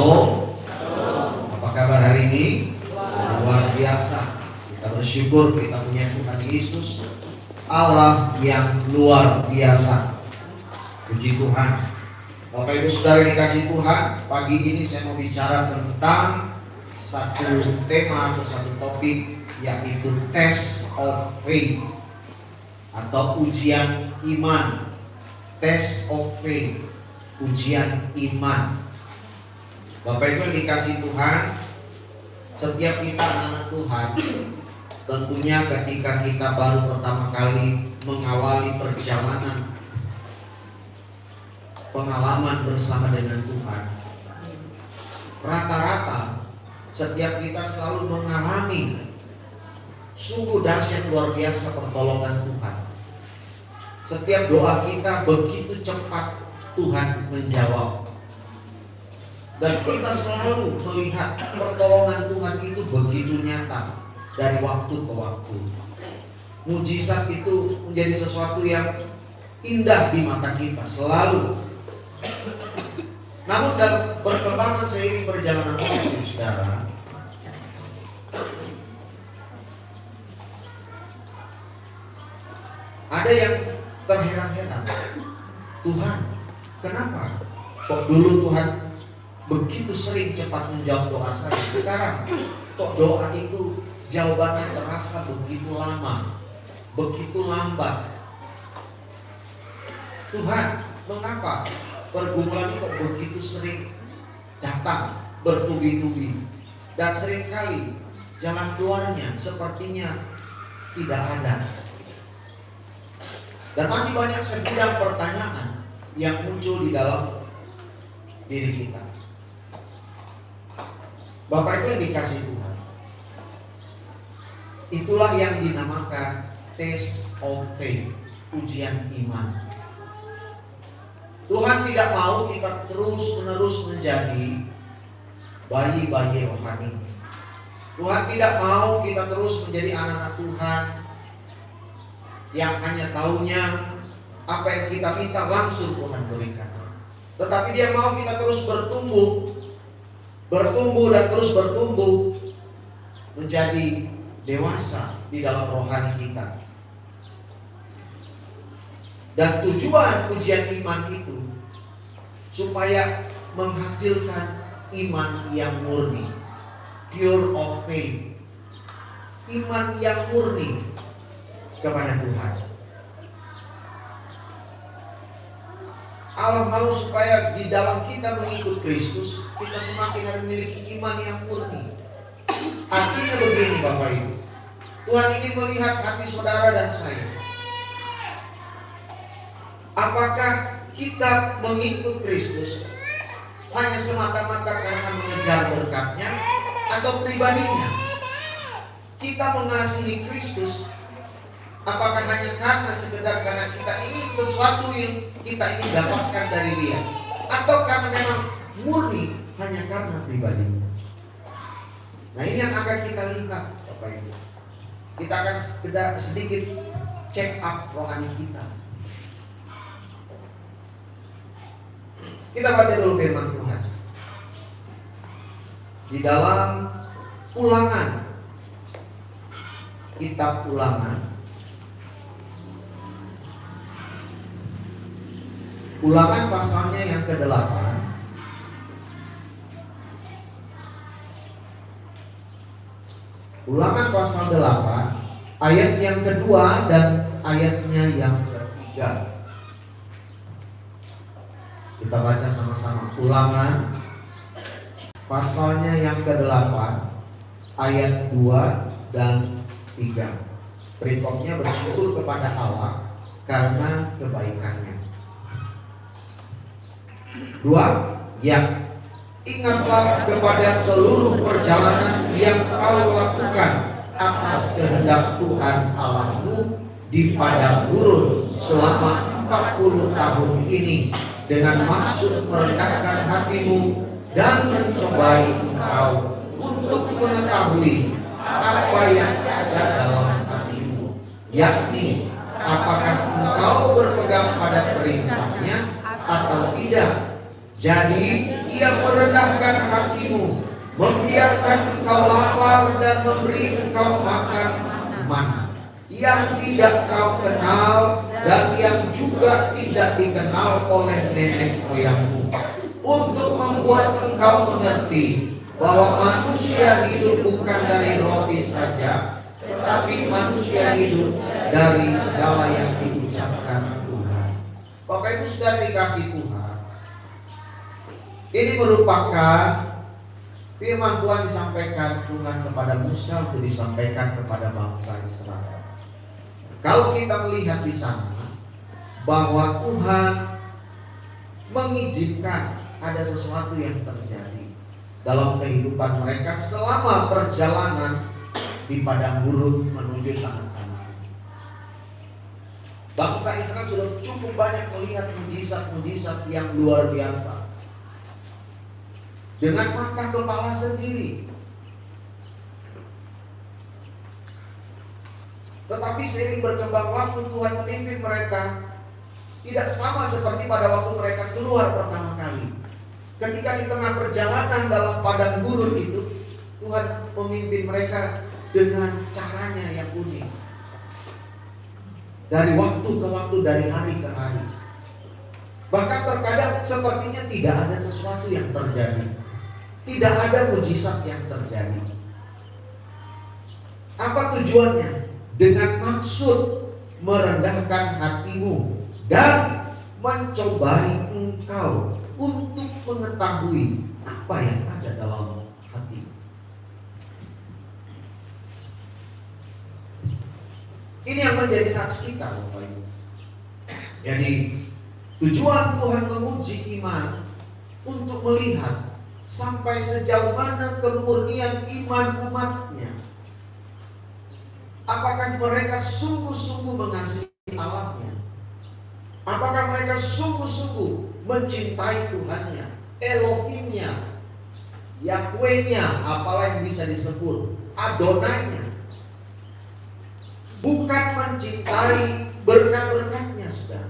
Shalom. Apa kabar hari ini? Luar biasa. Kita bersyukur kita punya Tuhan Yesus, Allah yang luar biasa. Puji Tuhan. Bapak Ibu Saudara dikasih Tuhan, pagi ini saya mau bicara tentang satu tema atau satu topik, yaitu test of faith atau ujian iman. Test of faith, ujian iman. Bapak Ibu yang dikasih Tuhan, setiap kita anak Tuhan, tentunya ketika kita baru pertama kali mengawali perjalanan pengalaman bersama dengan Tuhan, rata-rata setiap kita selalu mengalami sungguh dahsyat luar biasa pertolongan Tuhan. Setiap doa kita begitu cepat Tuhan menjawab. Dan kita selalu melihat pertolongan Tuhan itu begitu nyata dari waktu ke waktu. Mujizat itu menjadi sesuatu yang indah di mata kita selalu. Namun dalam perkembangan seiring perjalanan waktu, saudara, ada yang terheran-heran, Tuhan, kenapa kok dulu Tuhan begitu sering cepat menjawab doa saya, sekarang kok doa itu jawabannya terasa begitu lama, begitu lambat. Tuhan, mengapa pergumulan ini kok begitu sering datang bertubi-tubi, dan seringkali jalan keluarnya sepertinya tidak ada. Dan masih banyak segudang pertanyaan yang muncul di dalam diri kita. Bapak Ibu yang dikasih Tuhan, itulah yang dinamakan test of faith, ujian iman. Tuhan tidak mau kita terus-menerus menjadi bayi-bayi rohani. Tuhan tidak mau kita terus menjadi anak-anak Tuhan yang hanya tahunya apa yang kita minta langsung Tuhan berikan. Tetapi Dia mau kita terus bertumbuh dan terus bertumbuh menjadi dewasa di dalam rohani kita. Dan tujuan ujian iman itu supaya menghasilkan iman yang murni, pure of faith, iman yang murni kepada Tuhan. Allah mau supaya di dalam kita mengikut Kristus, kita semakin harus memiliki iman yang murni. Artinya begini Bapak Ibu, Tuhan ingin melihat hati saudara dan saya. Apakah kita mengikut Kristus hanya semata-mata karena mengejar berkat-Nya atau pribadinya? Kita mengasihi Kristus apakah hanya karena kita ingin sesuatu yang kita ingin dapatkan dari Dia, atau karena memang murni hanya karena pribadinya? Nah, ini yang akan kita lihat Bapak Ibu. Kita akan sedikit check up rohani kita. Kita baca dulu firman Tuhan di dalam Ulangan, kitab Ulangan, Ulangan pasalnya yang ke-8, Ulangan pasal 8 ayat yang kedua dan ayatnya yang ketiga. Kita baca sama-sama. Ulangan pasalnya yang ke-8 ayat 2 dan 3. Perikopnya bersyukur kepada Allah karena kebaikan-Nya. 2. Ya, ingatlah kepada seluruh perjalanan yang kau lakukan atas kehendak Tuhan Allahmu di padang gurun selama 40 tahun ini, dengan maksud merendahkan hatimu dan mencobai engkau untuk mengetahui apa yang ada dalam hatimu, yakni apakah engkau berpegang pada perintah-Nya atau tidak. Jadi Ia merendahkan hatimu, membiarkan engkau lapar dan memberi engkau makan mana yang tidak kau kenal dan yang juga tidak dikenal oleh nenek moyangmu, untuk membuat engkau mengerti bahwa manusia hidup bukan dari roti saja, tetapi manusia hidup dari segala yang diucapkan Tuhan. Bapak Ibu sudah dikasih Tuhan, ini merupakan firman Tuhan disampaikan Tuhan kepada Musa untuk disampaikan kepada bangsa Israel. Kalau kita melihat di sana bahwa Tuhan mengizinkan ada sesuatu yang terjadi dalam kehidupan mereka selama perjalanan di padang gurun menuju tanah Kanaan. Bangsa Israel sudah cukup banyak melihat mujizat-mujizat yang luar biasa dengan mata kepala sendiri. Tetapi seiring berkembang waktu, Tuhan memimpin mereka tidak sama seperti pada waktu mereka keluar pertama kali. Ketika di tengah perjalanan dalam padang gurun itu, Tuhan memimpin mereka dengan caranya yang unik. Dari waktu ke waktu, dari hari ke hari. Bahkan terkadang sepertinya tidak ada sesuatu yang terjadi, tidak ada mujizat yang terjadi. Apa tujuannya? Dengan maksud merendahkan hatimu dan mencobai engkau untuk mengetahui apa yang ada dalam hati. Ini yang menjadi nats kita, Bapak Ibu. Jadi tujuan Tuhan menguji iman untuk melihat sampai sejauh mana kemurnian iman umatnya. Apakah mereka sungguh-sungguh mengasihi Allahnya? Apakah mereka sungguh-sungguh mencintai Tuhannya, Elohimnya, Yahwehnya, apalah yang bisa disebut, Adonainya. Bukan mencintai berkat-berkatnya, saudara,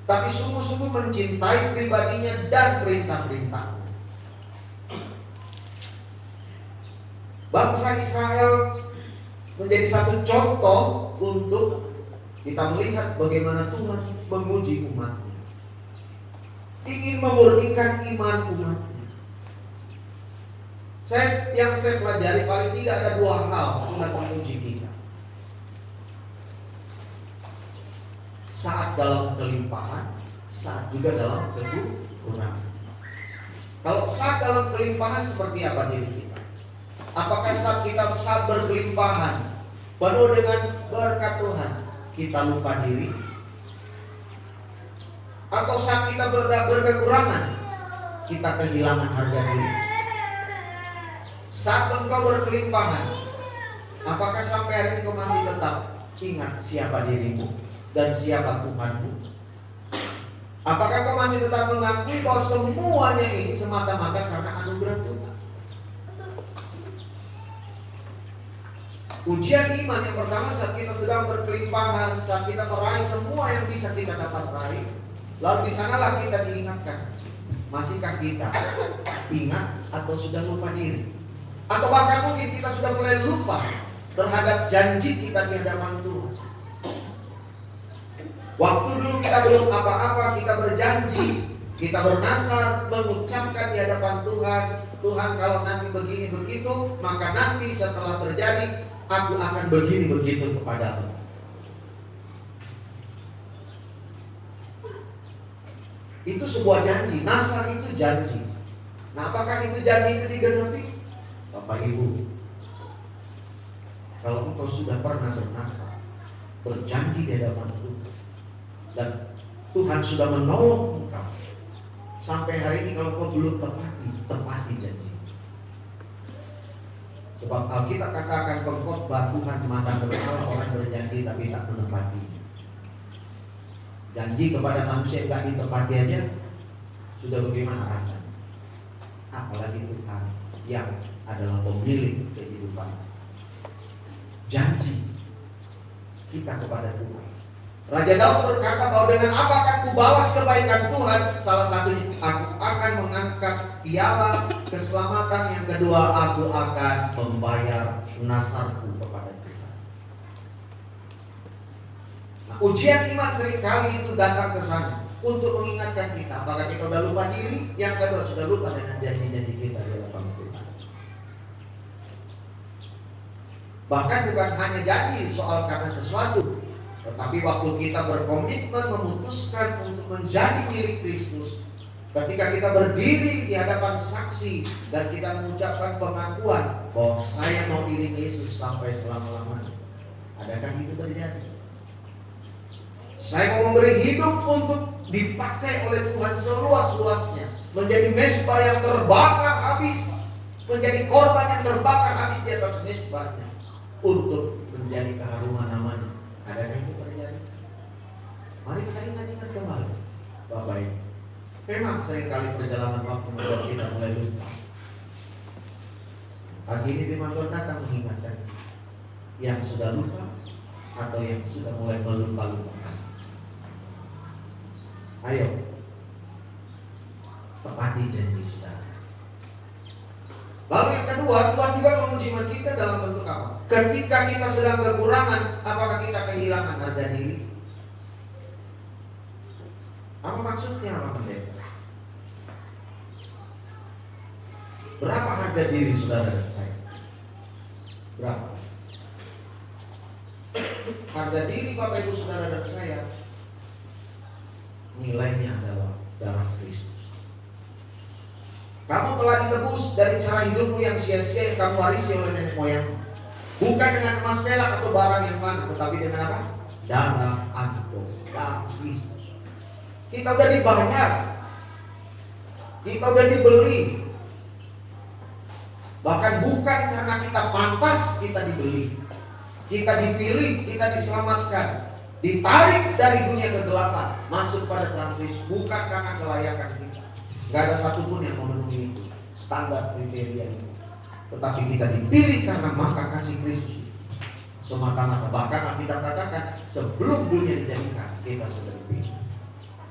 tapi sungguh-sungguh mencintai pribadinya dan perintah-perintahnya. Bangsa Israel menjadi satu contoh untuk kita melihat bagaimana Tuhan menguji umatnya, ingin memurnikan iman umatnya. Yang saya pelajari paling tidak ada dua hal Tuhan menguji kita. Saat dalam kelimpahan, saat juga dalam kekurangan. Kalau saat dalam kelimpahan seperti apa diri kita? Apakah saat kita saat berkelimpahan, penuh dengan berkat Tuhan, kita lupa diri? Atau saat kita berkekurangan, kita kehilangan harga diri? Saat engkau berkelimpahan, apakah sampai hari ini kau masih tetap ingat siapa dirimu dan siapa Tuhanmu? Apakah kau masih tetap mengakui bahwa semuanya ini semata-mata karena anugerah Tuhan? Ujian iman yang pertama saat kita sedang berkelimpahan, saat kita meraih semua yang bisa kita dapat raih, lalu di sanalah kita diingatkan, masihkah kita ingat atau sudah lupa diri? Atau bahkan mungkin kita sudah mulai lupa terhadap janji kita di hadapan Tuhan. Waktu dulu kita belum apa-apa, kita berjanji, kita bernasar, mengucapkan di hadapan Tuhan, Tuhan kalau nanti begini begitu, maka nanti setelah terjadi aku akan begini begitu kepadamu. Itu sebuah janji, nasar itu janji. Nah, apakah itu janji itu digenapi? Bapak Ibu, kalau engkau sudah pernah bernasar, berjanji di hadapan Tuhan, dan Tuhan sudah menolong engkau, sampai hari ini kalau engkau belum tepati janji. Sebab Alkitab katakan pengkhotbah Tuhan memandang bersalah orang berjanji tapi tak menepati. Janji kepada manusia tidak ditepati aja sudah bagaimana rasanya? Apalagi Tuhan yang adalah pemilik kehidupan. Janji kita kepada Tuhan Raja Daud berkata bahwa dengan apa akan kubalas kebaikan Tuhan? Salah satunya, aku akan mengangkat piala keselamatan. Yang kedua, aku akan membayar nasarku kepada Tuhan. Nah, ujian iman seringkali itu datang ke sana untuk mengingatkan kita. Apakah kita sudah lupa diri? Yang kedua, sudah lupa dengan janji-janji kita di dalam Tuhan. Bahkan bukan hanya janji soal karena sesuatu, tetapi waktu kita berkomitmen memutuskan untuk menjadi milik Kristus, ketika kita berdiri di hadapan saksi dan kita mengucapkan pengakuan bahwa saya mau iring Yesus sampai selama-lamanya, adakah itu terjadi? Saya mau memberi hidup untuk dipakai oleh Tuhan seluas-luasnya, menjadi mezbah yang terbakar habis, menjadi korban yang terbakar habis di atas mezbahnya, untuk menjadi keharuman namanya. Adakah itu terjadi? Mari kita ingat-ingat kembali, Bapak Ibu. Memang seringkali perjalanan waktu membuat kita mulai lupa. Pagi ini firman Tuhan datang mengingatkan yang sudah lupa atau yang sudah mulai melupa-lupakan. Ayo, tepati janji saudara. Lalu yang kedua, Tuhan juga menguji iman kita dalam bentuk apa? Ketika kita sedang kekurangan, apakah kita kehilangan harga diri? Apa maksudnya, Pak Pendeta? Berapa harga diri saudara dan saya? Berapa? Harga diri Bapak Ibu saudara dan saya, nilainya adalah darah Kristus. Kamu telah ditebus dari cara hidupmu yang sia-sia yang kamu warisi oleh nenek moyangmu. Bukan dengan emas perak atau barang yang mana, tetapi dengan apa? Darah Kristus. Kita udah dibayar, kita udah dibeli. Bahkan bukan karena kita pantas kita dibeli, kita dipilih, kita diselamatkan, ditarik dari dunia kegelapan masuk pada terang Kristus, bukan karena kelayakan kita. Gak ada satupun yang memenuhi standar kriteria itu. Tetapi kita dipilih karena maka kasih Kristus semata-mata. Bahkan kita katakan sebelum dunia dijadikan kita sudah dipilih.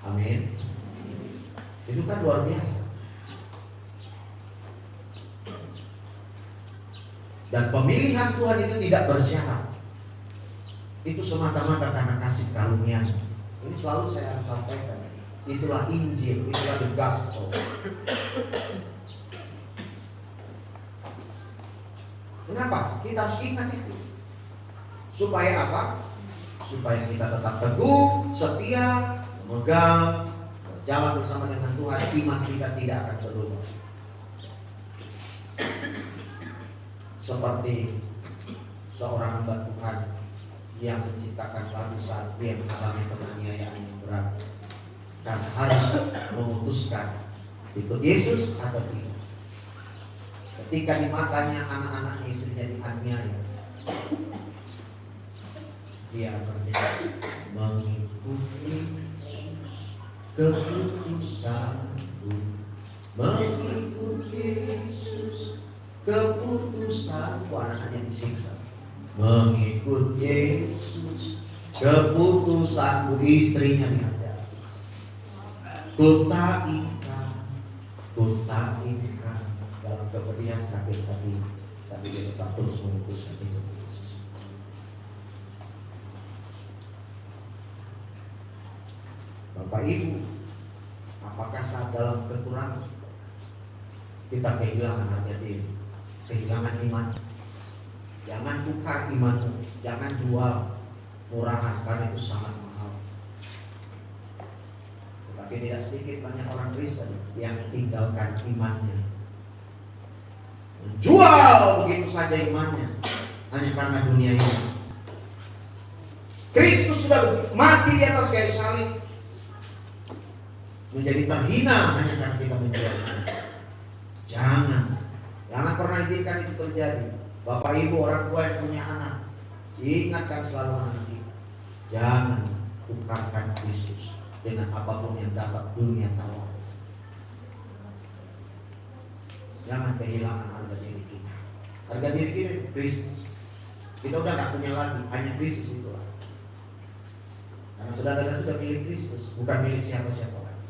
Amin. Itu kan luar biasa. Dan pemilihan Tuhan itu tidak bersyarat. Itu semata-mata karena kasih karunia-Nya. Ini selalu saya sampaikan. Itulah Injil, itulah the gospel. Kenapa? Kita harus ingat itu. Supaya apa? Supaya kita tetap teguh, setia, memegang, berjalan bersama dengan Tuhan. Iman kita tidak akan berubah. Seperti seorang hamba Tuhan yang menciptakan suatu saat dia mengalami penganiayaan yang berat, dan harus memutuskan ikut Yesus atau tidak. Ketika di matanya anak-anak istrinya dianiaya, dia berkata, mengikuti keputusanku, mengikuti Yesus, keputusanku. Anak-anaknya disiksa. Mengikut Yesus, keputusanku. Istrinya dianiaya. Kota ikan dalam kepedihan sakit tapi dia tetap terus memutuskan itu. Bapak Ibu, apakah saat dalam kekurangan kita kehilangan harga diri, kehilangan iman? Jangan tukar imanmu, jangan jual murahan karena itu sangat mahal. Tapi tidak sedikit banyak orang Kristen yang tinggalkan imannya, menjual begitu saja imannya hanya karena dunia ini. Kristus sudah mati di atas kayu salib, menjadi terhina hanya karena kita menjualnya. Jangan pernah izinkan itu terjadi. Bapak Ibu, orang tua yang punya anak, ingatkan selalu anak kita, jangan tukarkan Kristus dengan apapun yang dapat dunia tawar. Jangan kehilangan harga diri kita. Harga diri kita Kristus. Kita udah gak punya lagi, hanya Kristus itulah. Karena saudara sudah milik Kristus, bukan milik siapa-siapa lagi.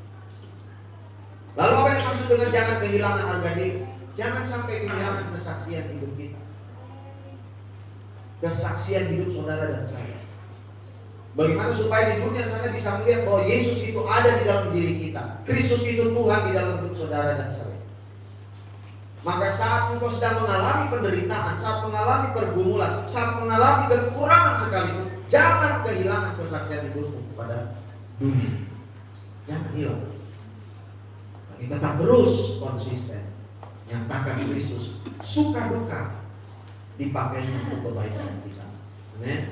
Lalu apa yang maksud dengan jangan kehilangan harga diri? Jangan sampai kehilangan kesaksian hidup kita. Kesaksian hidup saudara dan saya. Bagaimana supaya di dunia sana bisa melihat bahwa Yesus itu ada di dalam diri kita. Kristus itu Tuhan di dalam hidup saudara dan saya. Maka saat engkau sedang mengalami penderitaan, saat mengalami pergumulan, saat mengalami kekurangan sekalipun, jangan kehilangan kesaksian hidupmu kepada dunia. Jangan hilang. Tapi tetap terus konsisten nyatakan Kristus, suka duka dipakainya untuk kebaikan kita. Amin.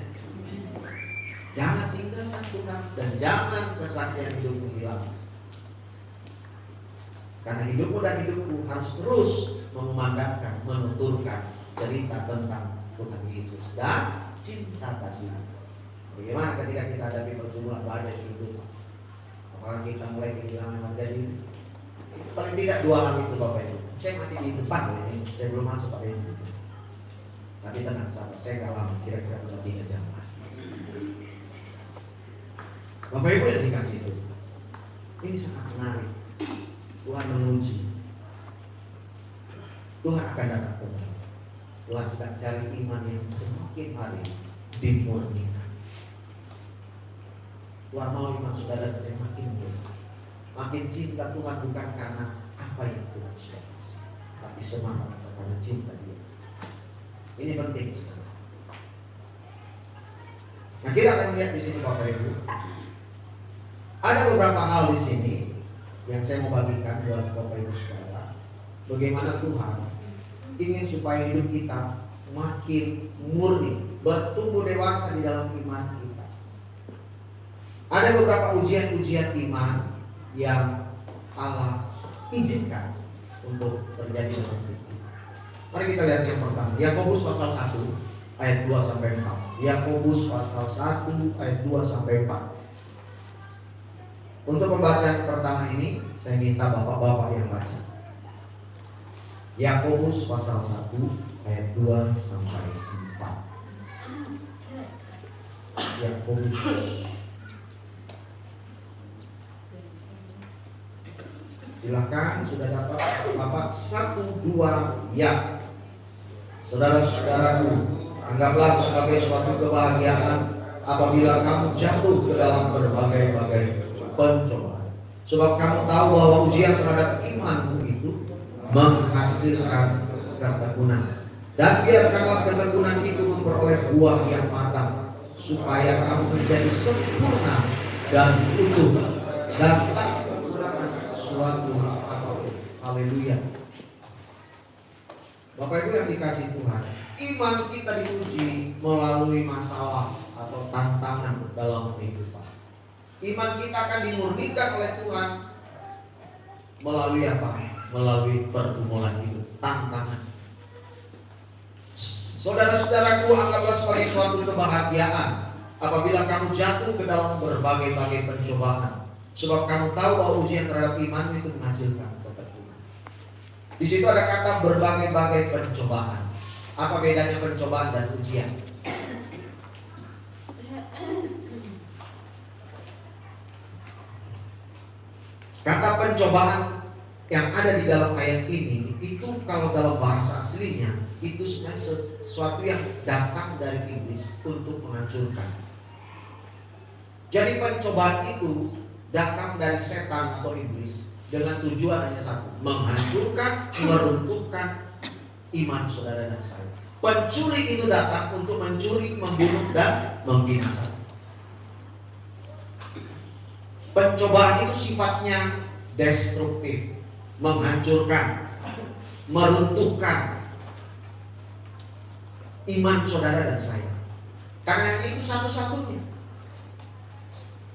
Jangan tinggalkan Tuhan dan jangan kesaksian hidupmu hilang. Karena hidupmu dan hidupku harus terus mengumandangkan, menuturkan cerita tentang Tuhan Yesus dan cinta kasih. Bagaimana ketika kita hadapi pergumulan badai hidup? Apakah kita mulai kehilangan harga diri? Paling tidak 2 hal itu Bapak Ibu. Saya masih di depan ini, saya belum masuk pada ini. Tapi tenang sabar, saya gak lama, kira-kira 3 jam. Bapak Ibu yang dikasih itu, ini sangat menarik. Tuhan menguji. Tuhan akan datang kembali. Tuhan sedang cari iman yang semakin hari dimurnikan. Tuhan mau iman saudara saya makin murni. Makin cinta Tuhan bukan karena apa yang Tuhan sudah kasih, tapi semangat karena cinta Dia. Ini penting. Nah, kita akan lihat di sini Bapak Ibu. Ada beberapa hal di sini yang saya mau bagikan buat Bapak Ibu saudara. Bagaimana Tuhan ingin supaya hidup kita makin murni, bertumbuh dewasa di dalam iman kita. Ada beberapa ujian-ujian iman yang Allah izinkan untuk terjadi dalam hidup kita. Mari kita lihat yang pertama, Yakobus pasal 1 ayat 2 sampai 4. Yakobus pasal 1 ayat 2 sampai 4. Untuk pembacaan pertama ini saya minta bapak-bapak yang baca. Yakobus pasal 1 ayat 2 sampai 4. Yakobus. Silakan, sudah dapat Bapak 1, 2 ya. Saudara-saudaraku, anggaplah sebagai suatu kebahagiaan apabila kamu jatuh ke dalam berbagai-bagai pencobaan. Sebab kamu tahu bahwa ujian terhadap imanmu itu menghasilkan ketekunan. Dan biarkanlah ketekunan itu memperoleh buah yang matang, supaya kamu menjadi sempurna dan utuh dan tak kekurangan suatu apapun. Haleluya. Bapak Ibu yang dikasih Tuhan, iman kita diuji melalui masalah atau tantangan dalam kehidupan. Iman kita akan dimurnikan oleh Tuhan melalui apa? Melalui pergumulan hidup, tantangan. Saudara-saudaraku, anggaplah sebagai suatu kebahagiaan apabila kamu jatuh ke dalam berbagai-bagai pencobaan. Sebab kamu tahu bahwa ujian terhadap iman itu menghasilkan ketekunan. Di situ ada kata berbagai-bagai pencobaan. Apa bedanya pencobaan dan ujian? Kata pencobaan yang ada di dalam ayat ini itu kalau dalam bahasa aslinya itu sebenarnya sesuatu yang datang dari iblis untuk menghancurkan. Jadi pencobaan itu datang dari setan atau iblis dengan tujuan hanya satu, menghancurkan, meruntuhkan iman saudara dan saya. Pencuri itu datang untuk mencuri, membunuh dan membinasakan. Pencobaan itu sifatnya destruktif, menghancurkan, meruntuhkan iman saudara dan saya. Karena itu satu-satunya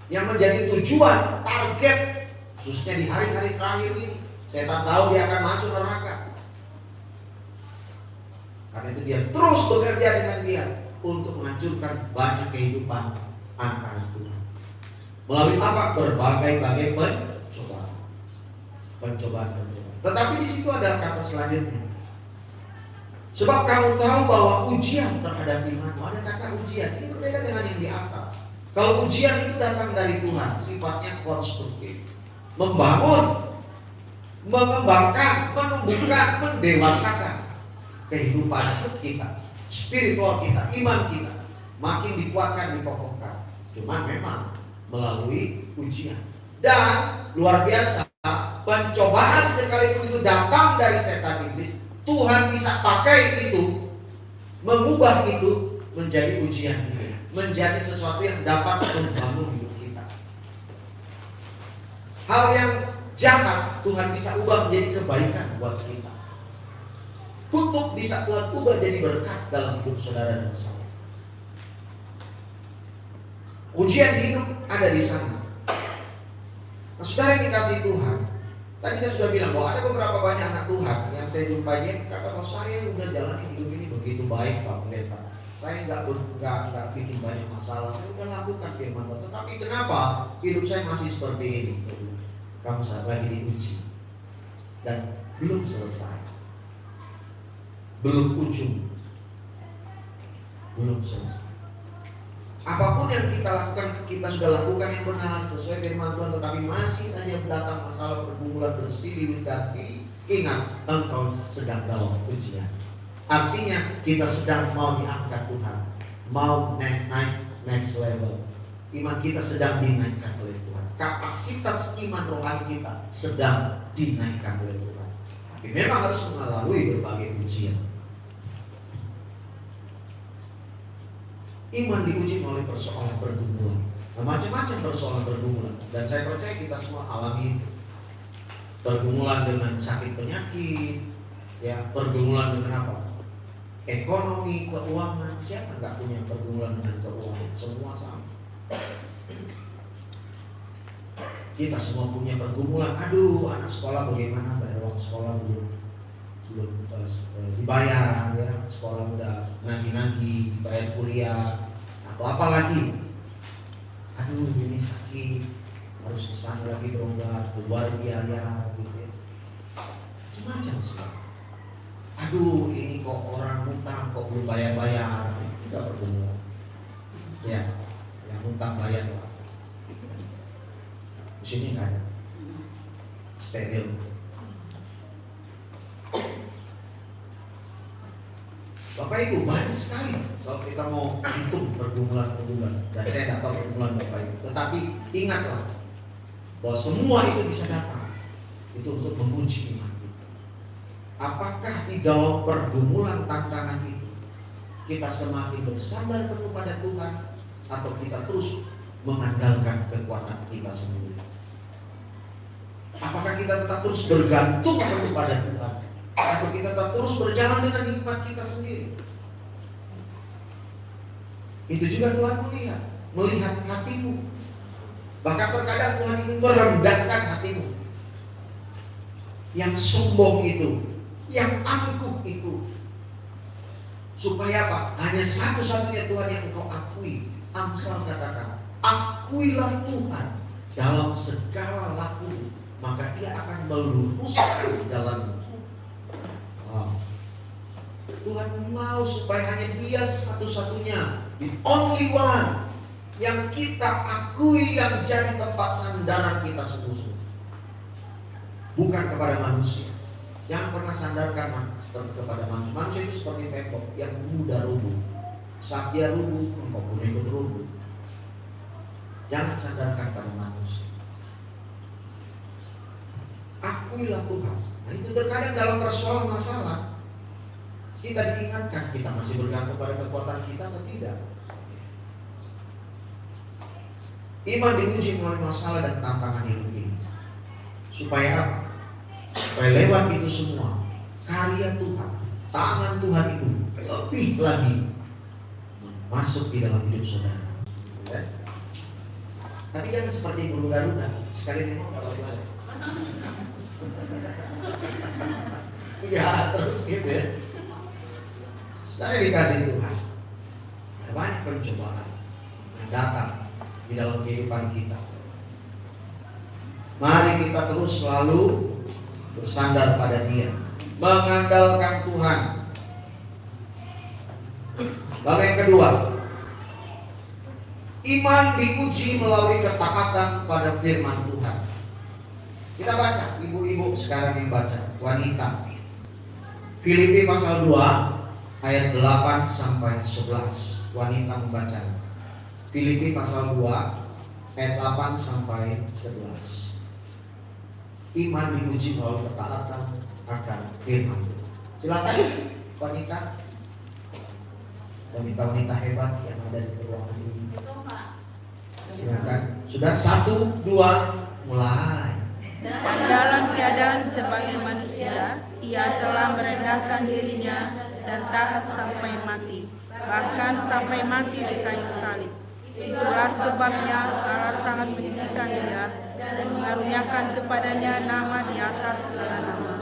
yang menjadi tujuan, target, khususnya di hari-hari terakhir ini. Setan tahu dia akan masuk neraka. Karena itu dia terus bekerja dengan dia untuk menghancurkan banyak kehidupan anak-anak Tuhan. Melalui apa? Berbagai-bagai pencobaan. Tetapi di situ ada kata selanjutnya. Sebab kamu tahu bahwa ujian terhadap iman, ada kata ujian, ini berbeda dengan yang di atas. Kalau ujian itu datang dari Tuhan, sifatnya konstruktif, membangun, mengembangkan, menumbuhkan, mendewasakan kehidupan kita, spiritual kita, iman kita, makin dikuatkan, dikokohkan. Cuma memang melalui ujian. Dan luar biasa, pencobaan sekalipun itu datang dari setan iblis, Tuhan bisa pakai itu, mengubah itu menjadi ujian, menjadi sesuatu yang dapat membangun hidup kita. Hal yang jahat Tuhan bisa ubah menjadi kebaikan buat kita. Kutuk bisa Tuhan ubah jadi berkat dalam hidup saudara dan saya. Ujian hidup ada di sana. Nah, saudara yang dikasih Tuhan, tadi saya sudah bilang bahwa ada beberapa banyak anak Tuhan yang saya jumpai, dia kata, "Oh, saya udah jalani hidup ini begitu baik, Pak Pendeta. Saya nggak bikin banyak masalah. Saya udah lakukan firman Tuhan. Tetapi kenapa hidup saya masih seperti ini?" Kamu saat lagi diuji dan belum selesai, belum ujung, belum selesai. Apapun yang kita lakukan, kita sudah lakukan yang benar sesuai firman Tuhan, tetapi masih saja datang masalah, pergumulan, bersilih ganti. Ingat, engkau sedang dalam ujian. Artinya kita sedang mau diangkat Tuhan, mau naik next level. Iman kita sedang dinaikkan oleh Tuhan. Kapasitas iman rohani kita sedang dinaikkan oleh Tuhan. Tapi memang harus melalui berbagai ujian. Iman diuji oleh persoalan pergumulan, macam-macam persoalan pergumulan, dan saya percaya kita semua alami pergumulan dengan sakit penyakit, ya, pergumulan dengan apa? Ekonomi, keuangan. Siapa nggak punya pergumulan dengan keuangan? Semua sama. Kita semua punya pergumulan. Aduh, anak sekolah bagaimana? Bayar uang sekolah belum dibayar, ya, sekolah udah nagih-nagih, bayar kuliah, atau apa lagi? Aduh, ini sakit, harus kesana lagi berobat, keluar biaya, gitu ya. Macam-macam sih. Aduh, ini kok orang hutang kok belum bayar-bayar, tidak pergumulan. Ya, yang hutang bayar lah. Di sini nggak ada, steril. Bapak Ibu, banyak sekali kalau kita mau hitung pergumulan-pergumulan, dan saya tidak tahu pergumulan Bapak Ibu. Tetapi ingatlah bahwa semua itu bisa datang itu untuk menguji iman kita. Apakah di dalam pergumulan tantangan itu kita semakin bersandar penuh pada Tuhan, atau kita terus mengandalkan kekuatan kita sendiri? Apakah kita tetap terus bergantung penuh pada Tuhan, atau kita tetap terus berjalan dengan hikmat kita sendiri? Itu juga Tuhan melihat hatimu. Bahkan terkadang Tuhan ingin merendahkan hatimu. Yang sombong itu, yang angkuh itu, supaya apa? Hanya satu-satunya Tuhan yang engkau akui. Amsal katakan, akuilah Tuhan dalam segala laku, maka Dia akan meluruskan jalanmu. Tuhan mau supaya hanya Dia satu-satunya, the only one, yang kita akui, yang jadi tempat sandaran kita sungguh-sungguh. Bukan kepada manusia. Jangan pernah sandarkan kepada manusia. Manusia itu seperti tembok yang mudah rubuh. Saat dia rubuh, engkau pun ikut rubuh. Jangan sandarkan pada manusia. Akuilah Tuhan. Nah, itu terkadang dalam persoalan masalah kita diingatkan, kita masih bergantung pada kekuatan kita atau tidak. Iman diuji melalui masalah dan tantangan hidup ini. Supaya supaya lewat itu semua, karya Tuhan, tangan Tuhan itu lebih lagi masuk di dalam hidup saudara. Ya. Tapi jangan seperti guru Garuda, sekali nengok dapat lagi. Ya, terus gitu ya. Saya dikasih Tuhan. Ada banyak pencobaan yang datang di dalam kehidupan kita. Mari kita terus selalu bersandar pada Dia, mengandalkan Tuhan. Lalu yang kedua, Iman diuji melalui ketaatan pada firman Tuhan. Kita baca, ibu-ibu sekarang yang baca, wanita. Filipi pasal 2 ayat 8 sampai 11. Wanita membaca. Filipi pasal 2 ayat 8 sampai 11. Iman diuji melalui ketaatan akan firman Tuhan. Silakan wanita. Wanita-wanita hebat yang ada di ruangan ini. Silakan. Sudah 1, 2, mulai. Dalam keadaan sebagai manusia, ia telah merendahkan dirinya dan taat sampai mati, bahkan sampai mati di kayu salib. Itulah sebabnya Allah sangat meninggikan dia dan mengaruniakan kepadanya nama di atas segala nama,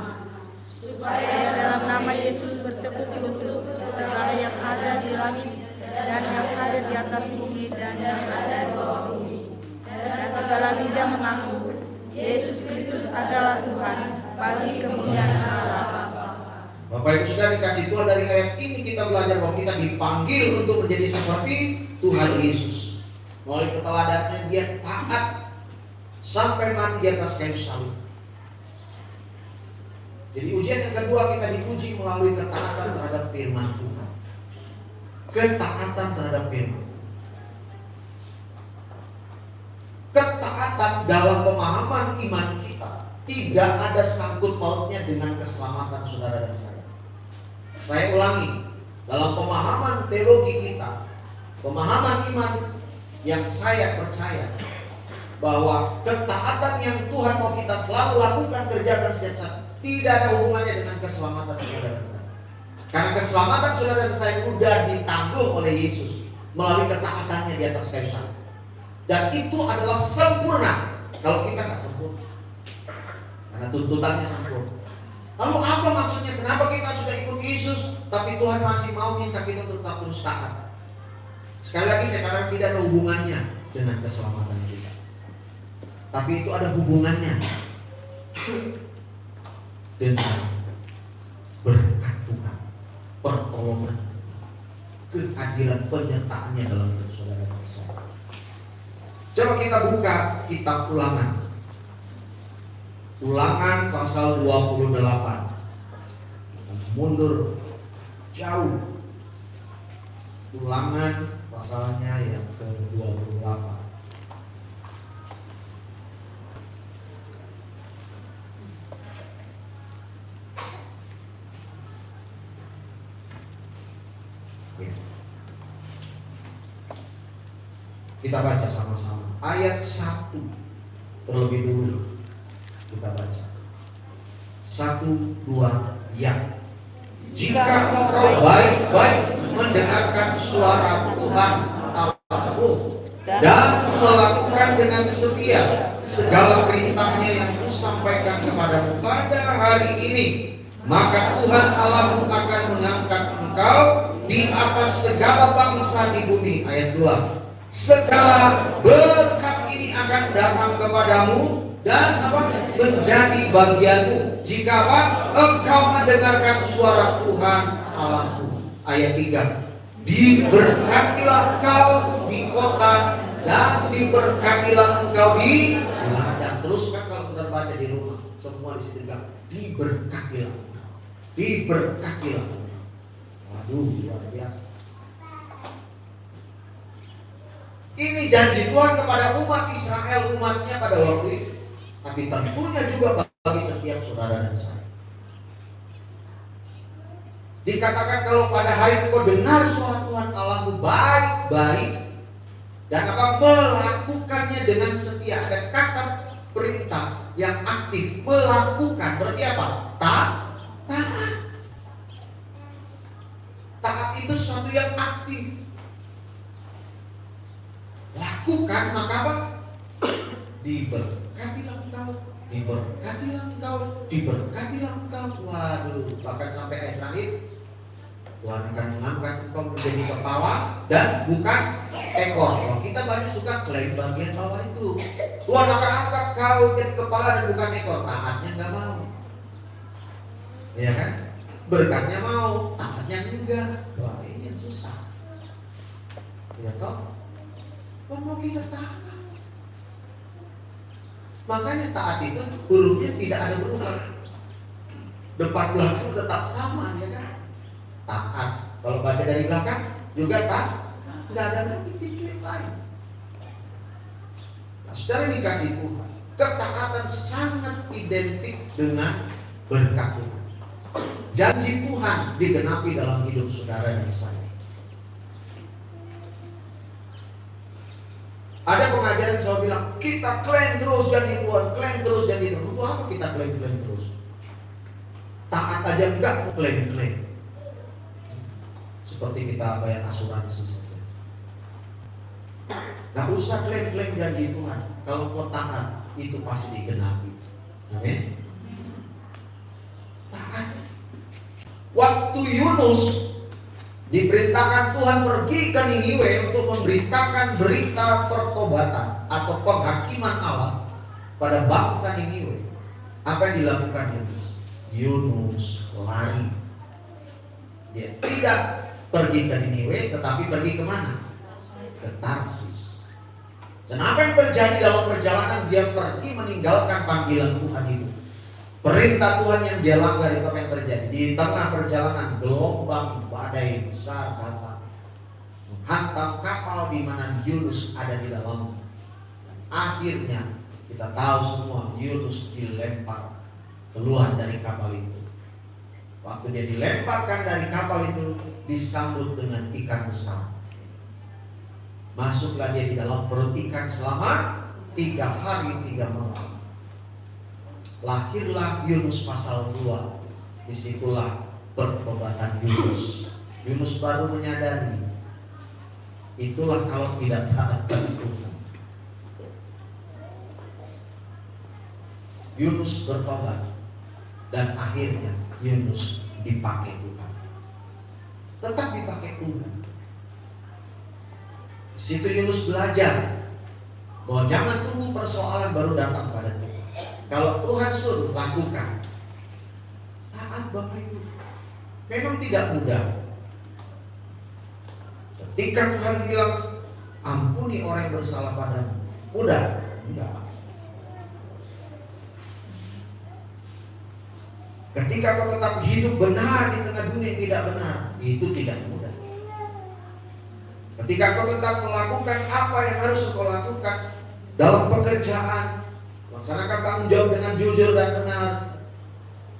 supaya dalam nama Yesus bertekuk lutut segala yang ada di langit dan yang ada di atas bumi dan yang ada di bawah bumi, dan segala lidah mengaku Yesus Kristus adalah Tuhan, bagi kemuliaan Allah Bapa. Bapak Ibu sudah dikasih Tuhan, dari ayat ini kita belajar bahwa kita dipanggil untuk menjadi seperti Tuhan Yesus. Melalui keteladannya dia taat sampai mati di atas kayu salib. Jadi ujian yang kedua, kita diuji melalui ketaatan terhadap firman Tuhan. Ketaatan terhadap firman. Ketaatan dalam pemahaman iman kita tidak ada sangkut pautnya dengan keselamatan saudara dan saya. Saya ulangi, dalam pemahaman teologi kita, pemahaman iman yang saya percaya, bahwa ketaatan yang Tuhan mau kita selalu lakukan, kerjakan setiap saat, tidak ada hubungannya dengan keselamatan saudara dan saya. Karena keselamatan saudara dan saya sudah ditanggung oleh Yesus melalui ketaatannya di atas kayu salib. Dan itu adalah sempurna. Kalau kita nggak sempurna, karena tuntutannya sempurna. Lalu apa maksudnya? Kenapa kita sudah ikut Yesus, tapi Tuhan masih mau minta kita tetap terus taat? Sekali lagi saya katakan tidak ada hubungannya dengan keselamatan kita, tapi itu ada hubungannya dengan berkat Tuhan, pertolongan, kehadiran penyertaannya dalam hidup saudara dan saya. Coba kita buka kitab Ulangan. Ulangan pasal 28. Mundur jauh. Ulangan pasalnya yang ke-28. Kita baca sama-sama ayat 1 terlebih dulu. Kita baca 1, 2, ya. Jika engkau baik-baik mendengarkan suara Tuhan Allahmu dan melakukan dengan setia segala perintahnya yang kusampaikan kepadamu pada hari ini, maka Tuhan Allahmu akan mengangkat engkau di atas segala bangsa di bumi. Ayat 2. Segala berkat ini akan datang kepadamu dan menjadi bagianmu jika engkau mendengarkan suara Tuhan Allahmu. Ayat 3. Diberkatilah engkau di kota dan diberkatilah engkau di ladang. Teruskan kalau kita baca di rumah, semua di situ juga diberkatilah engkau, diberkatilah engkau. Waduh, luar biasa. Ini janji Tuhan kepada umat Israel, umatnya pada waktu itu. Tapi tentunya juga bagi setiap saudara dan saya. Dikatakan kalau pada hari itu kau dengar suara Tuhan Allahmu baik-baik dan melakukannya dengan setia. Ada kata perintah yang aktif, melakukan. Berarti apa? Taat. Taat itu sesuatu yang aktif. Lakukan, maka apa? Diberkatilah engkau, diberkatilah engkau, diberkatilah engkau. Waduh, bahkan sampai ayat terakhir, Tuhan akan mengangkat engkau menjadi kepala dan bukan ekor. Kalau kita banyak suka klaim bagian bawah itu. Tuhan akan angkat kau jadi kepala dan bukan ekor. Taatnya nggak mau, ya kan? Berkatnya mau, taatnya enggak. Wah, ini yang susah. Ya toh? Mau kita taat. Makanya taat itu hurufnya tidak ada berubah. Depan belakang tetap sama, ya kan? Taat. Kalau baca dari belakang juga taat. Tidak ada lagi pintu yang lain. Nah, saudara dikasih Tuhan, ketaatan sangat identik dengan berkat Tuhan. Janji Tuhan digenapi dalam hidup saudara dan saya. Ada pengajaran selalu bilang, kita klaim terus janji Tuhan, klaim terus janji Tuhan. Untuk apa kita klaim terus? Taat aja enggak klaim. Seperti kita bayar asuransi saja. Gak usah klaim janji Tuhan. Kalau kau taat, itu pasti digenapi. Amin. Taat. Waktu Yunus diperintahkan Tuhan pergi ke Niniwe untuk memberitakan berita pertobatan atau penghakiman Allah pada bangsa Niniwe. Apa yang dilakukan Yunus? Yunus lari. Dia tidak pergi ke Niniwe, tetapi pergi kemana? Ke Tarsis. Dan apa yang terjadi dalam perjalanan? Dia pergi meninggalkan panggilan Tuhan itu. Perintah Tuhan yang dia langgar, itu apa yang terjadi? Di tengah perjalanan gelombang badai besar datang menghantam kapal di mana Yunus ada di dalam. Akhirnya kita tahu semua Yunus dilempar keluar dari kapal itu. Waktu dia dilemparkan dari kapal itu, disambut dengan ikan besar. Masuklah dia di dalam perut ikan selama 3 hari 3 malam. Lahirlah Yunus pasal 2. Disitulah pertobatan Yunus. Yunus baru menyadari, itulah kalau tidak taat pada Tuhan. Yunus bertobat dan akhirnya Yunus dipakai Tuhan. Tetap dipakai Tuhan. Di situ Yunus belajar bahwa jangan tunggu persoalan baru datang pada Tuhan. Kalau Tuhan suruh, lakukan. Taat Bapak Ibu. Memang tidak mudah. Ketika Tuhan bilang, ampuni orang yang bersalah padamu, mudah? Tidak. Ketika kau tetap hidup benar di tengah dunia yang tidak benar, itu tidak mudah. Ketika kau tetap melakukan apa yang harus kau lakukan dalam pekerjaan, laksanakan tanggung jawab dengan jujur dan benar,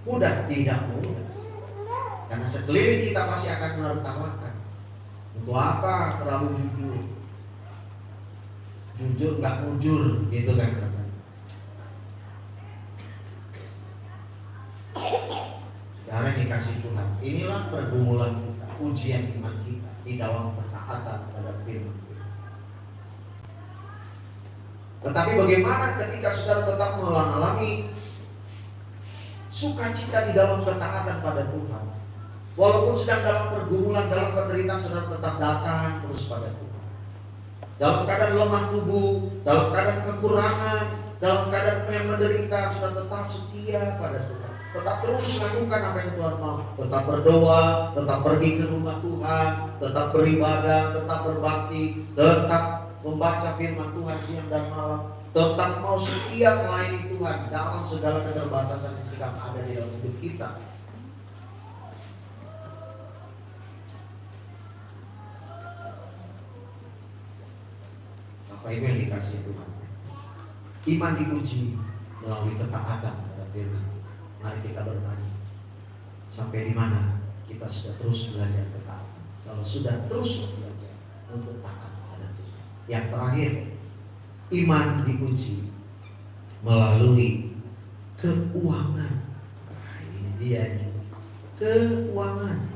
mudah? Tidak mudah. Karena sekeliling kita pasti akan menertawakan. Untuk apa terlalu jujur? Jujur nggak mujur, gitu kan? Sekarang dikasih Tuhan. Inilah pergumulan kita, ujian iman kita di dalam ketaatan pada firman. Tetapi bagaimana ketika saudara tetap mengalami sukacita di dalam ketaatan pada Tuhan? Walaupun sedang dalam pergumulan, dalam penderitaan, saudara tetap datang terus pada Tuhan. Dalam keadaan lemah tubuh, dalam keadaan kekurangan, dalam keadaan yang menderita, saudara tetap setia pada Tuhan. Tetap terus lakukan apa yang Tuhan mau. Tetap berdoa, tetap pergi ke rumah Tuhan, tetap beribadah, tetap berbakti, tetap membaca firman Tuhan siang dan malam, tetap mau setia melayani Tuhan dalam segala keterbatasan yang sedang ada di dalam hidup kita. Bapak Ibu yang dikasih Tuhan, iman diuji melalui ketaatan pada firman. Mari kita bertanya, sampai di mana kita sudah terus belajar ketaatan? Kalau sudah terus belajar untuk taat pada Tuhan. Yang terakhir, iman diuji melalui keuangan. Nah, ini dia nih, keuangan.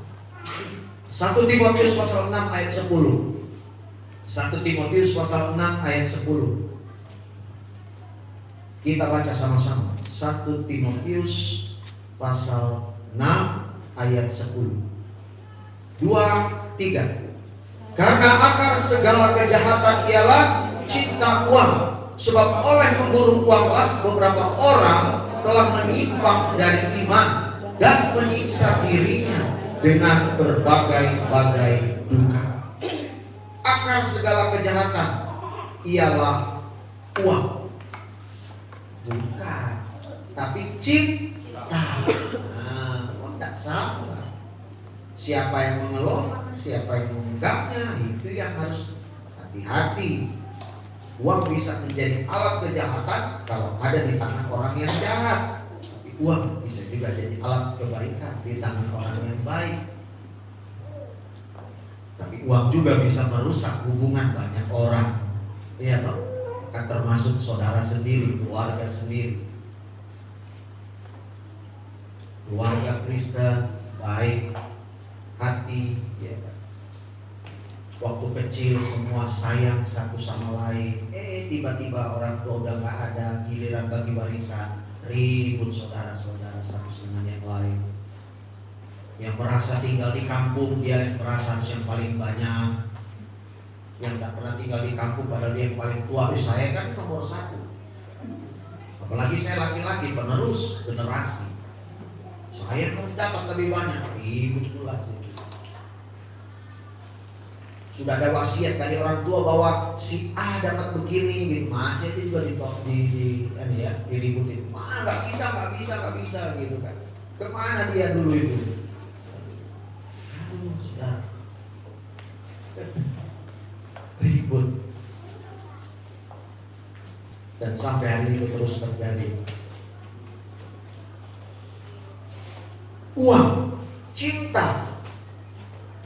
1 Timotius pasal 6 ayat 10. 1 Timotius pasal 6 ayat 10. Kita baca sama-sama. 1 Timotius pasal 6 ayat 10. 2, 3. Karena akar segala kejahatan ialah cinta uang, sebab oleh memburu uanglah beberapa orang telah menyimpang dari iman dan menyiksa dirinya dengan berbagai-bagai duka. Akar segala kejahatan ialah uang. Bukan, tapi cinta. Nah, tidak sama. Siapa yang mengelola, siapa yang menganggapnya, itu yang harus hati-hati. Uang bisa menjadi alat kejahatan kalau ada di tangan orang yang jahat. Tapi uang bisa juga jadi alat kebaikan di tangan orang yang baik. Tapi uang juga bisa merusak hubungan banyak orang. Iya toh? Kan termasuk saudara sendiri, keluarga sendiri. Keluarga Kristen baik hati, ya kan? Waktu kecil semua sayang satu sama lain. Tiba-tiba orang tua udah nggak ada, giliran bagi warisan, ribut saudara-saudara satu dengan yang lain. Yang merasa tinggal di kampung, dia yang merasa harus yang paling banyak. Yang nggak pernah tinggal di kampung padahal dia yang paling tua. Saya kan nomor 1. Apalagi saya laki-laki penerus generasi. Saya harus dapat lebih banyak. Ribut pula sih. Sudah ada wasiat dari orang tua bahwa si A dapat begini gitu, masih itu juga diributin. Nggak bisa gitu kan. Kemana dia dulu itu? Sudah ribut. Dan sampai hari itu terus terjadi. Uang, cinta,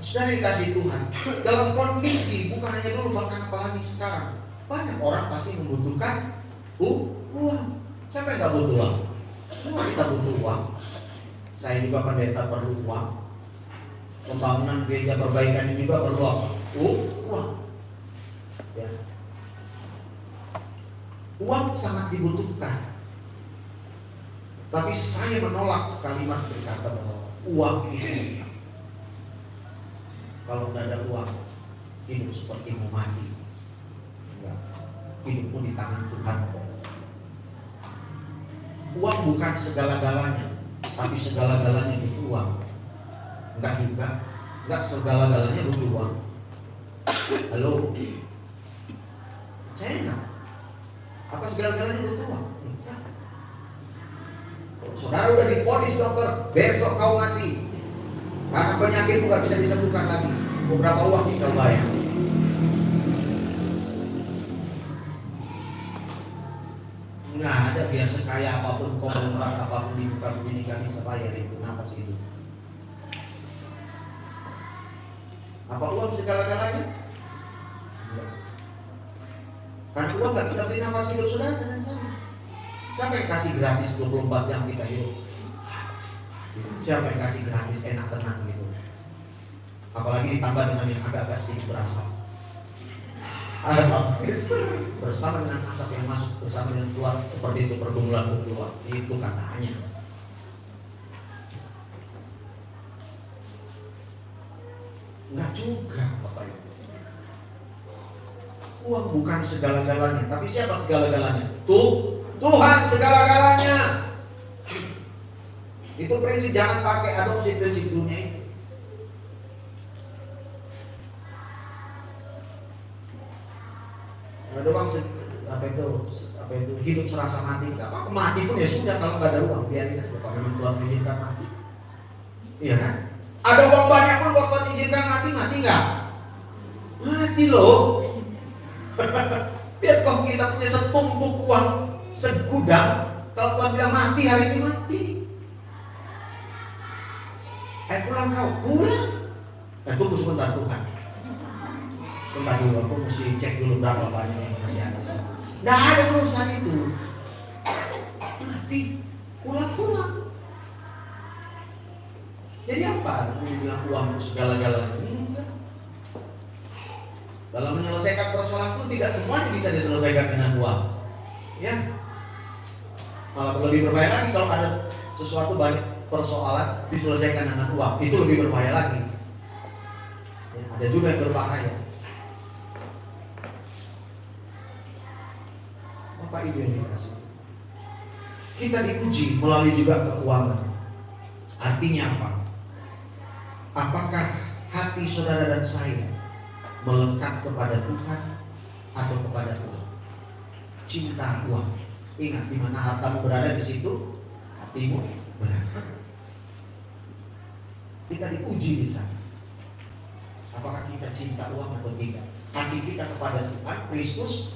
sudah dikasih Tuhan dalam kondisi bukan hanya dulu, bahkan apalagi sekarang banyak orang pasti membutuhkan uang. Siapa yang gak butuh uang? Semua kita butuh uang. Saya juga pendeta perlu uang. Pembangunan gereja perbaikan ini juga perlu apa? Uang. Ya. Uang sangat dibutuhkan. Tapi saya menolak kalimat berkata bahwa uang itu, kalau tidak ada uang, hidup seperti mau mati. Enggak. Hidupmu di tangan Tuhan. Uang bukan segala-galanya, tapi segala-galanya butuh uang. Enggak juga. Enggak segala-galanya butuh uang. Halo? Saya enggak. Apa segala-galanya butuh uang? Enggak. Kalau saudara udah divonis dokter, besok kau mati. Karena penyakitmu gak bisa disembuhkan lagi. Beberapa uang kita bayar. Nggak ada, biar sekaya apapun, konglomerat apapun di muka bumi ini gak bisa bayar itu. Kenapa sih itu? Apa uang segala-galanya? Karena uang gak bisa beli nafas hidup saudara dengan saya. Siapa yang kasih gratis 24 jam kita hidup? Siapa yang kasih gratis enak tenang gitu? Apalagi ditambah dengan yang agak-agak sedikit berasap. Bersama dengan asap yang masuk, bersama dengan keluar, seperti itu pergumulan keluar. Itu katanya. Enggak juga Bapak Ibu. Uang bukan segala-galanya, tapi siapa segala-galanya? Tuhan segala-galanya. Itu prinsip, jangan pakai adopsi prinsip dunia itu. Ada uang apa itu hidup serasa mati, nggak apa, mati pun ya sudah, kalau nggak ada uang biarin aja, kalau memang Tuhan mengizinkan mati. Iya kan? Ada uang banyak pun kalau Tuhan izinkan mati nggak? Mati loh. Biar kok kita punya setumpuk uang segudang, kalau Tuhan bilang mati hari ini mati. Pulang kau, pulang. Tunggu sebentar Tuhan. Bentar dulu, aku mesti cek dulu berapa banyak yang masih ada. Nggak ada urusan itu. Mati, pulang. Jadi apa? Aku bilang uang segala-galanya. Dalam menyelesaikan persoalan pun tidak semuanya bisa diselesaikan dengan uang. Ya. Malah lebih berbahaya lagi kalau ada sesuatu banyak persoalan diselesaikan dengan uang, itu lebih berbahaya lagi. Ya, ada juga yang berbahaya. Bapak Ibu yang dikasih, kita diuji melalui juga keuangan. Artinya apa? Apakah hati saudara dan saya melekat kepada Tuhan atau kepada uang? Cinta uang. Ingat, di mana hartamu berada, di situ hatimu berada. Kita diuji di sana. Apakah kita cinta uang atau tidak? Hati kita kepada Tuhan Kristus,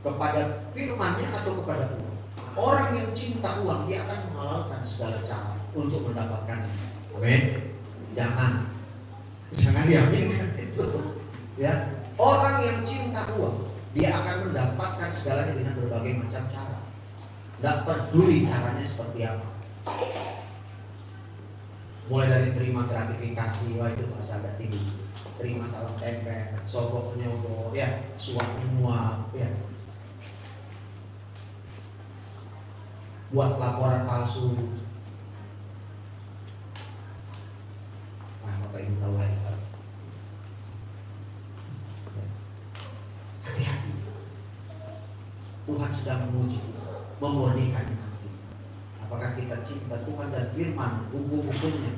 kepada firman-Nya, atau kepada uang? Orang yang cinta uang, dia akan menghalalkan segala cara untuk mendapatkannya. Amin. Jangan diaminkan itu. Ya, orang yang cinta uang, dia akan mendapatkan segalanya dengan berbagai macam cara. Tidak peduli caranya seperti apa. Mulai dari terima gratifikasi, wah itu bahasa agak tinggi. Terima salam tempel, sogok menyogok, ya, suap menyuap, ya. Buat laporan palsu. Nah, Bapak Ibu tahu ya. Hati-hati. Tuhan sedang menguji, memurnikan hati. Apakah kita cinta Tuhan dan firman, hukum-hukumnya,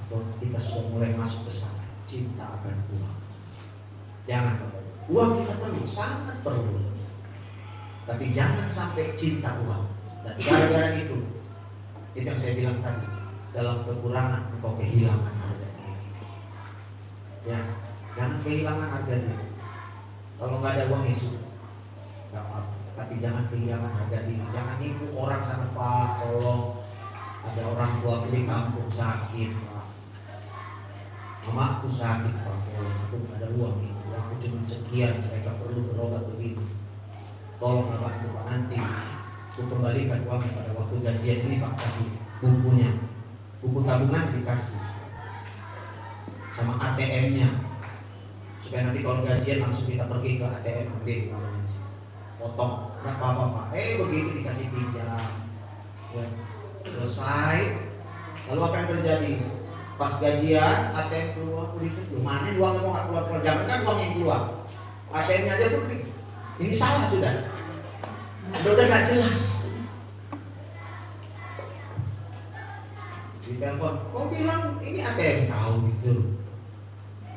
atau kita sudah mulai masuk ke sana, cinta akan uang? Jangan, Bapak. Uang kita perlu, sangat perlu. Tapi jangan sampai cinta uang. Dan gara-gara itu yang saya bilang tadi, dalam kekurangan engkau kehilangan harga diri. Ya, jangan kehilangan harga diri. Kalau nggak ada uang ya sudah, nggak apa-apa. Tapi jangan kehilangan harga diri. Jangan nipu orang sana, Pak. Tolong, ada orang tua beli kampung sakit, Pak. Mamaku sakit, Pak. Tolong, aku nggak ada uang itu. Aku cuma sekian, mereka perlu berobat begini. Tolong Bapak, Pak, nanti aku kembalikan uangnya pada waktu gajian ini, Pak. Kasih bukunya, buku tabungan dikasih sama ATM-nya, supaya nanti kalau gajian langsung kita pergi ke ATM ambil uangnya, potong, nggak apa-apa, Pak. Begitu dikasih pinjam, ya, selesai. Lalu apa yang terjadi? Pas gajian ATM keluar, mana uangnya kok nggak keluar? Jangan kan uang yang keluar, ATM-nya aja pergi. Ini salah sudah nggak jelas. Di telepon, kok bilang ini ATM tahu gitu.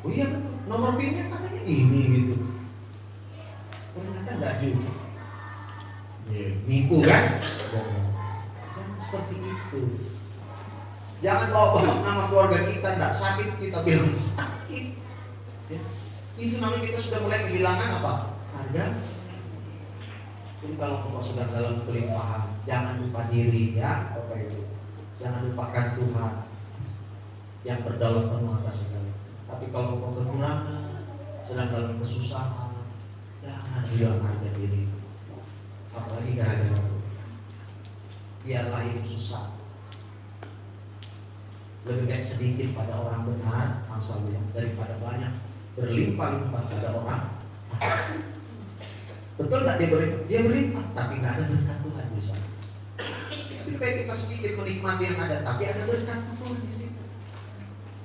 Oh iya betul, nomor PIN-nya katanya ini gitu. Ternyata nggak juga. Nipu kan? Jangan seperti itu. Jangan bawa nama keluarga kita nggak sakit, kita bilang sakit. Ya. Itu namanya kita sudah mulai kehilangan apa? Harga. Jadi kalau engkau sudah dalam kelimpahan, jangan lupa diri, ya, Bapak Ibu. Jangan lupakan Tuhan yang berdaulat penuh atas segala. Tapi kalau engkau kekurangan, sedang dalam kesusahan, jangan hilang harga diri. Apalagi gara-gara itu. Biarlah hidup susah. Lebih baik sedikit pada orang benar, Amsal bilang, daripada banyak berlimpah-limpah pada orang. Betul nggak dia berlimpah, tapi nggak ada berkat Tuhan di sana. Lebih baik kita sedikit menikmati yang ada, tapi ada berkat Tuhan di situ.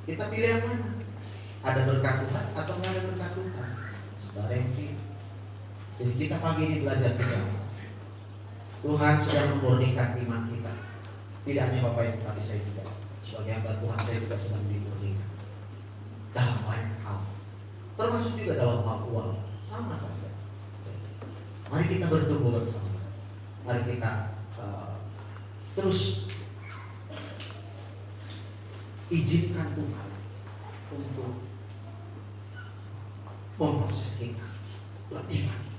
Kita pilih yang mana? Ada berkat Tuhan atau nggak ada berkat Tuhan? Saudara yang pilih. Jadi kita pagi ini belajar juga. Tuhan sedang memurnikan iman kita. Tidak hanya Bapak Ibu, tapi saya juga. Sebagai hamba Tuhan, saya juga sedang dimurnikan dalam banyak hal. Termasuk juga dalam hal uang. Sama saja. Mari kita bertumbuh bersama. Mari kita terus izinkan Tuhan untuk memproses kita lebih lagi,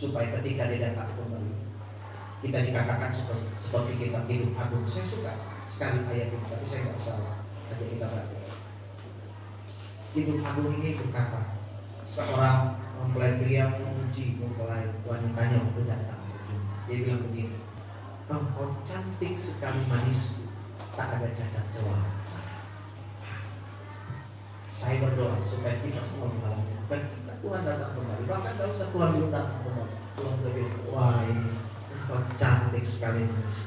supaya ketika Dia datang kembali, kita dikatakan seperti kita hidup agung. Saya suka sekali ayat ini, tapi saya nggak usah aja kita baca. Hidup agung ini berkata, seorang mempelai pria memuji mempelai wanitanya waktu datang. Dia bilang begini, engkau cantik sekali, manis, tak ada cacat celah. Saya berdoa supaya kita semua mengalami ketika Tuhan datang kembali. Bahkan kalau Tuhan belum datang kembali, Tuhan lebih, wah ini engkau cantik sekali, manis,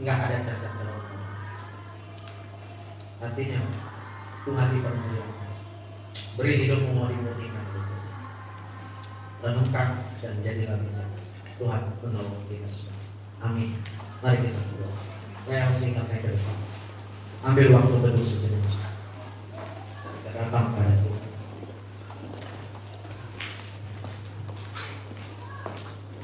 nggak ada cacat celah. Artinya Tuhan dipermuliakan. Beri hidupmu mau dimurnikan. Renungkan dan jadilah bijak. Tuhan menolong kita semua. Amin. Mari kita berdoa. Saya harus ingat ke depan. Ambil waktu berdoa sejenak. Kita datang pada